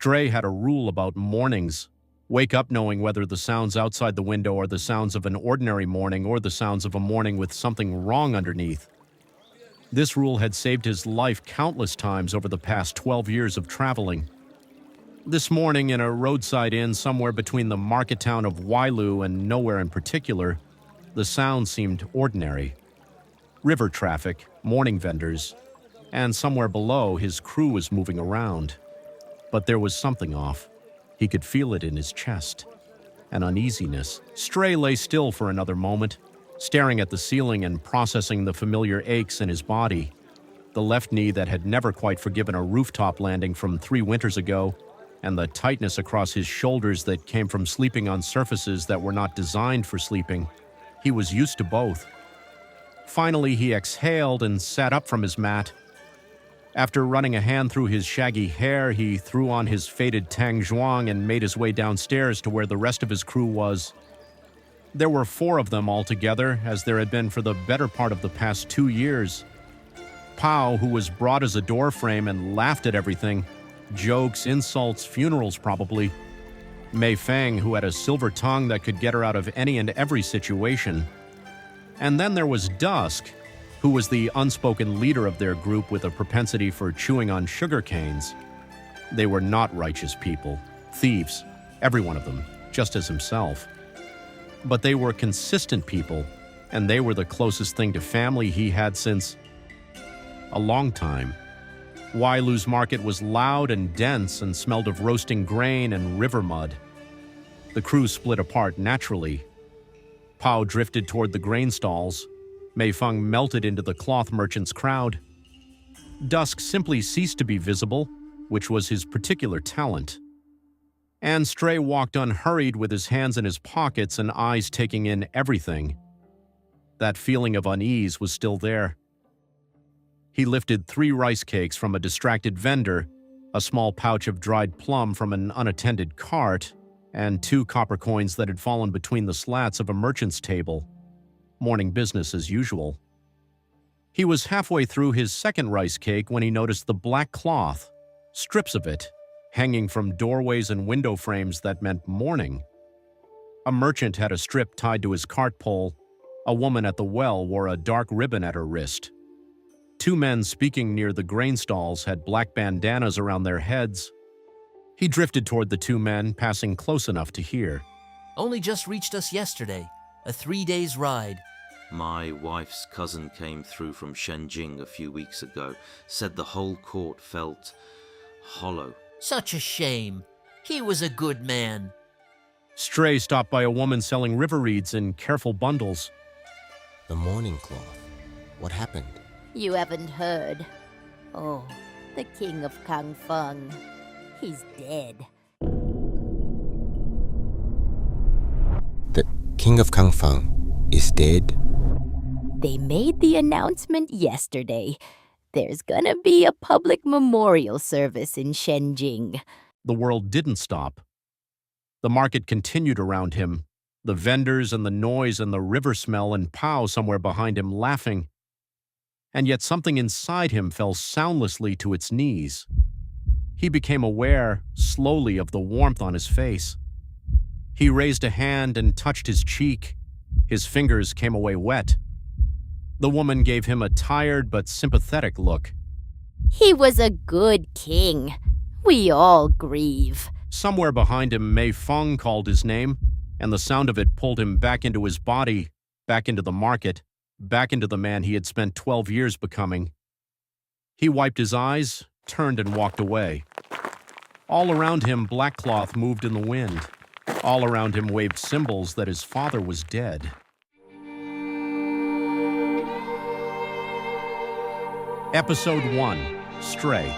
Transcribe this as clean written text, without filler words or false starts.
Stray had a rule about mornings. Wake up knowing whether the sounds outside the window are the sounds of an ordinary morning or the sounds of a morning with something wrong underneath. This rule had saved his life countless times over the past 12 years of traveling. This morning, in a roadside inn somewhere between the market town of Wailu and nowhere in particular, the sound seemed ordinary. River traffic, morning vendors, and somewhere below his crew was moving around. But there was something off. He could feel it in his chest. An uneasiness. Stray lay still for another moment, staring at the ceiling and processing the familiar aches in his body. The left knee that had never quite forgiven a rooftop landing from 3 winters ago, and the tightness across his shoulders that came from sleeping on surfaces that were not designed for sleeping. He was used to both. Finally, he exhaled and sat up from his mat. After running a hand through his shaggy hair, he threw on his faded tang zhuang and made his way downstairs to where the rest of his crew was. There were 4 of them altogether, as there had been for the better part of the past 2 years. Pao, who was broad as a doorframe and laughed at everything, jokes, insults, funerals probably. Mei Feng, who had a silver tongue that could get her out of any and every situation. And then there was Dusk, who was the unspoken leader of their group with a propensity for chewing on sugar canes. They were not righteous people, thieves, every one of them, just as himself. But they were consistent people, and they were the closest thing to family he had since a long time. Wailu's market was loud and dense and smelled of roasting grain and river mud. The crew split apart naturally. Pao drifted toward the grain stalls. Mei Feng melted into the cloth merchant's crowd. Dusk simply ceased to be visible, which was his particular talent. And Stray walked unhurried with his hands in his pockets and eyes taking in everything. That feeling of unease was still there. He lifted 3 rice cakes from a distracted vendor, a small pouch of dried plum from an unattended cart, and 2 copper coins that had fallen between the slats of a merchant's table. Morning business as usual. He was halfway through his second rice cake when he noticed the black cloth, strips of it, hanging from doorways and window frames that meant morning. A merchant had a strip tied to his cart pole. A woman at the well wore a dark ribbon at her wrist. 2 men speaking near the grain stalls had black bandanas around their heads. He drifted toward the 2 men, passing close enough to hear. Only just reached us yesterday. A 3 days ride. My wife's cousin came through from Shenjing a few weeks ago. Said the whole court felt hollow. Such a shame. He was a good man. Stray stopped by a woman selling river reeds in careful bundles. The mourning cloth. What happened? You haven't heard. Oh, the king of Cangfeng. He's dead. The king of Cangfeng is dead? They made the announcement yesterday. There's gonna be a public memorial service in Shenjing. The world didn't stop. The market continued around him, the vendors and the noise and the river smell and Pao somewhere behind him laughing. And yet something inside him fell soundlessly to its knees. He became aware, slowly, of the warmth on his face. He raised a hand and touched his cheek. His fingers came away wet. The woman gave him a tired but sympathetic look. He was a good king. We all grieve. Somewhere behind him, Mei Feng called his name, and the sound of it pulled him back into his body, back into the market, back into the man he had spent 12 years becoming. He wiped his eyes, turned and walked away. All around him, black cloth moved in the wind. All around him waved symbols that his father was dead. Episode 1, Stray.